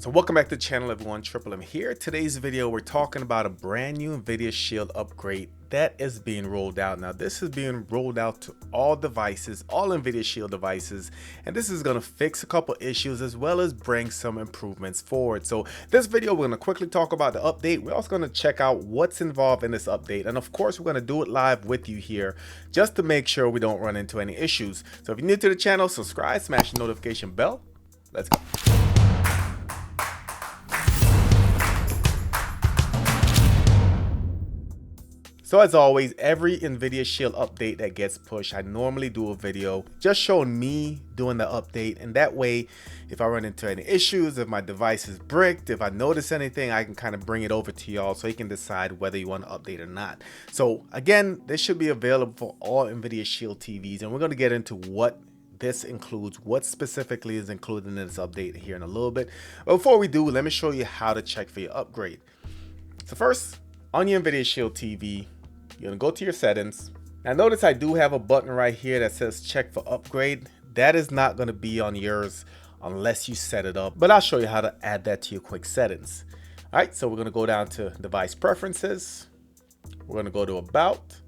So welcome back to the channel, everyone. Triple M here. Today's video, we're talking about a brand new Nvidia Shield upgrade that is being rolled out. Now this is being rolled out to all devices, all Nvidia Shield devices, and this is going to fix a couple issues as well as bring some improvements forward. So this video, we're going to quickly talk about the update. We're also going to check out what's involved in this update, and of course we're going to do it live with you here just to make sure we don't run into any issues. So if you're new to the channel, subscribe, smash the notification bell. Let's go. So as always, every Nvidia Shield update that gets pushed, I normally do a video just showing me doing the update, and that way if I run into any issues, if my device is bricked, if I notice anything, I can kind of bring it over to y'all so you can decide whether you want to update or not. So again, this should be available for all Nvidia Shield TVs, and we're going to get into what this includes, what specifically is included in this update here in a little bit. But before we do, let me show you how to check for your upgrade. So first, on your Nvidia Shield TV, you're gonna go to your settings. Now notice I do have a button right here that says check for upgrade. That is not gonna be on yours unless you set it up, but I'll show you how to add that to your quick settings. All right, so we're gonna go down to device preferences. We're gonna go to about,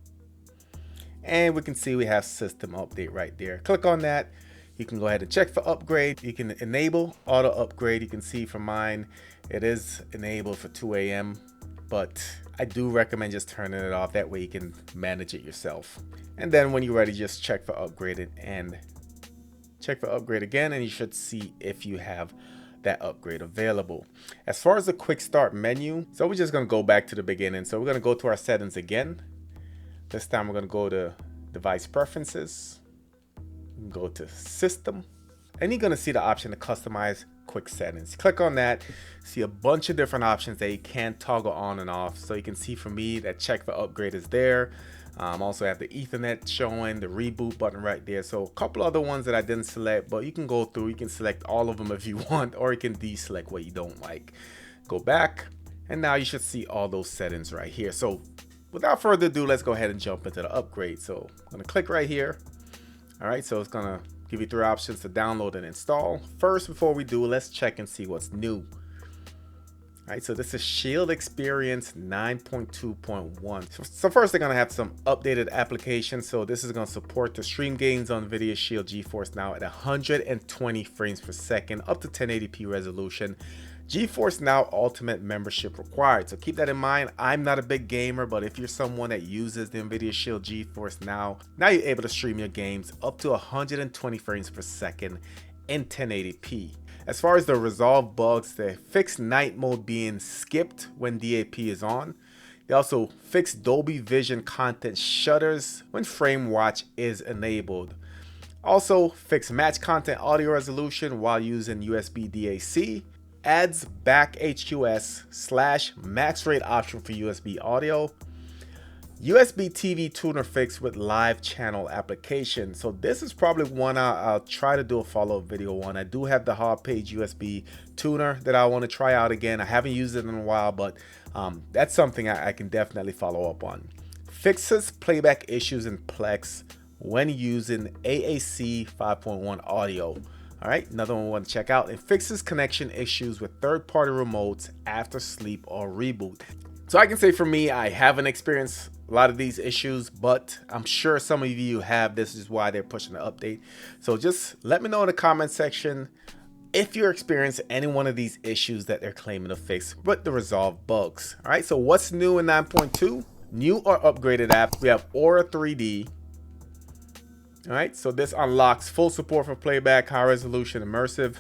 and we can see we have system update right there. Click on that. You can go ahead and check for upgrade. You can enable auto upgrade. You can see from mine, it is enabled for 2 a.m. but I do recommend just turning it off. That way you can manage it yourself. And then when you're ready, just check for upgraded and check for upgrade again, and you should see if you have that upgrade available. As far as the quick start menu, so we're just gonna go back to the beginning. So we're gonna go to our settings again. This time we're gonna go to device preferences, go to system, and you're gonna see the option to customize quick settings. Click on that, see a bunch of different options that you can toggle on and off. So you can see for me that check for upgrade is there. Also have the Ethernet showing, the reboot button right there. So a couple other ones that I didn't select, but you can go through, you can select all of them if you want, or you can deselect what you don't like. Go back, and now you should see all those settings right here. So without further ado, let's go ahead and jump into the upgrade. So I'm gonna click right here. All right, so it's gonna give you 3 options to download and install. First, before we do, let's check and see what's new. All right, so this is Shield Experience 9.2.1. So first, they're gonna have some updated applications. So this is gonna support the stream games on Nvidia Shield GeForce Now at 120 frames per second, up to 1080p resolution. GeForce Now Ultimate membership required. So keep that in mind. I'm not a big gamer, but if you're someone that uses the Nvidia Shield GeForce Now you're able to stream your games up to 120 frames per second in 1080p. As far as the resolved bugs, they fixed night mode being skipped when DAP is on. They also fixed Dolby Vision content shutters when frame watch is enabled. Also fixed match content audio resolution while using USB DAC. Adds back HQS/max rate option for USB audio. USB TV tuner fix with live channel application. So this is probably one I'll try to do a follow-up video on. I do have the hard page USB tuner that I want to try out again. I haven't used it in a while, but that's something I can definitely follow up on. Fixes playback issues in PLEX when using AAC 5.1 audio. All right, another one we want to check out. It fixes connection issues with third-party remotes after sleep or reboot. So I can say for me, I haven't experienced a lot of these issues, but I'm sure some of you have. This is why they're pushing the update. So just let me know in the comment section if you're experiencing any one of these issues that they're claiming to fix with the resolved bugs. All right, so what's new in 9.2? New or upgraded app. We have Aura 3D. All right, so this unlocks full support for playback, high resolution, immersive,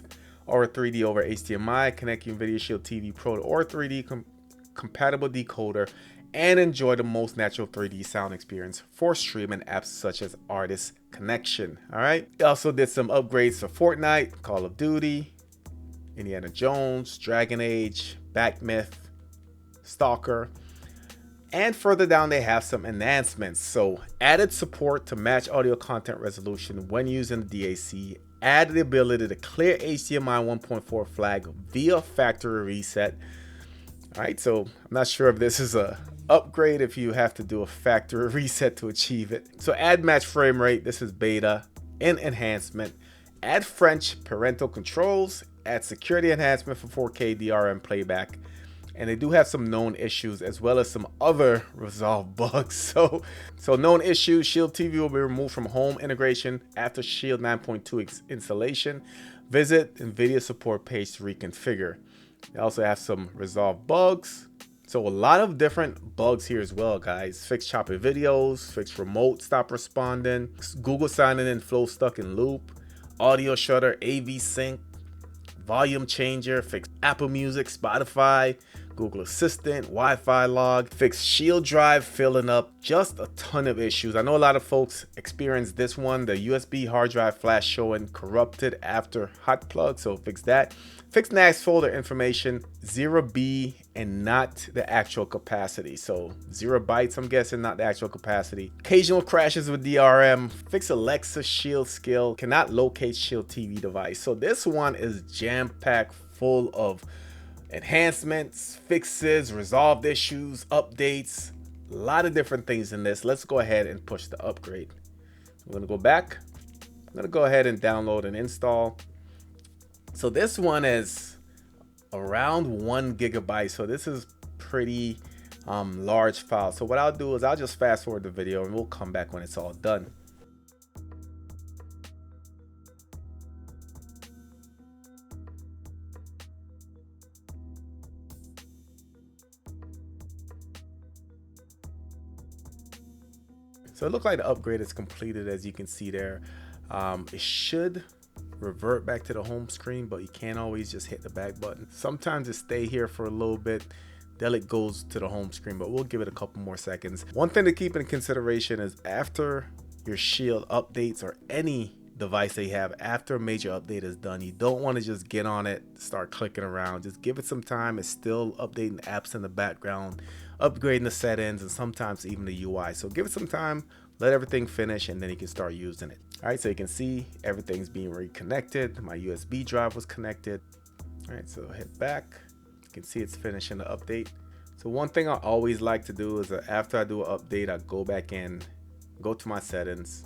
Aura 3D over HDMI, connect your Nvidia Shield TV Pro to Aura 3D compatible decoder, and enjoy the most natural 3D sound experience for streaming apps such as Artist Connection. All right, they also did some upgrades for Fortnite, Call of Duty, Indiana Jones, Dragon Age, Backmyth, Stalker. And further down, they have some enhancements. So added support to match audio content resolution when using the DAC, added the ability to clear HDMI 1.4 flag via factory reset. All right, so I'm not sure if this is a upgrade if you have to do a factory reset to achieve it. So add match frame rate, this is beta and enhancement. Add French parental controls add security enhancement for 4K DRM playback. And they do have some known issues as well as some other resolved bugs. So known issues: Shield TV will be removed from home integration after Shield 9.2 installation. Visit Nvidia support page to reconfigure. They also have some resolved bugs. So a lot of different bugs here as well, guys. Fix choppy videos, fix remote stop responding, Google signing in flow stuck in loop, audio shutter, AV sync, volume changer, fix Apple Music, Spotify, Google Assistant, Wi-Fi log, fix Shield drive filling up. Just a ton of issues. I know a lot of folks experienced this one, the USB hard drive flash showing corrupted after hot plug, so fix that. Fix NAS folder information 0B and not the actual capacity. So 0 bytes, I'm guessing, not the actual capacity. Occasional crashes with DRM. Fix Alexa Shield skill. Cannot locate Shield TV device. So this one is jam-packed full of enhancements, fixes, resolved issues, updates. A lot of different things in this. Let's go ahead and push the upgrade. I'm gonna go back. I'm gonna go ahead and download and install. So this one is around 1 gigabyte. So this is pretty large file. So what I'll do is I'll just fast forward the video and we'll come back when it's all done. So it looks like the upgrade is completed, as you can see there. It should revert back to the home screen, but you can't always just hit the back button. Sometimes it stay here for a little bit, then it goes to the home screen, but we'll give it a couple more seconds. One thing to keep in consideration is after your Shield updates or any device they have, after a major update is done, you don't want to just get on it, start clicking around. Just give it some time. It's still updating apps in the background, upgrading the settings, and sometimes even the UI. So give it some time, let everything finish, and then you can start using it. All right, so you can see everything's being reconnected. My USB drive was connected. All right, so hit back. You can see it's finishing the update. So one thing I always like to do is after I do an update, I go back in, go to my settings.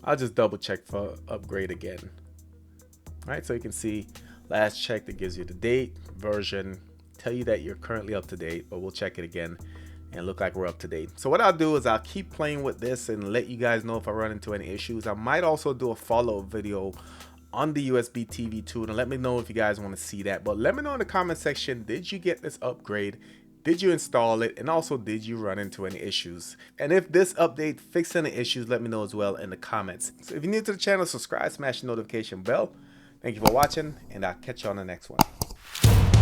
I'll just double check for upgrade again. All right, so you can see last check that gives you the date, version, tell you that you're currently up to date, but we'll check it again and look like we're up to date. So what I'll do is I'll keep playing with this and let you guys know if I run into any issues. I might also do a follow-up video on the USB TV too, and let me know if you guys want to see that. But let me know in the comment section, did you get this upgrade? Did you install it? And also, did you run into any issues? And if this update fixed any issues, let me know as well in the comments. So if you're new to the channel, subscribe, smash the notification bell. Thank you for watching, and I'll catch you on the next one.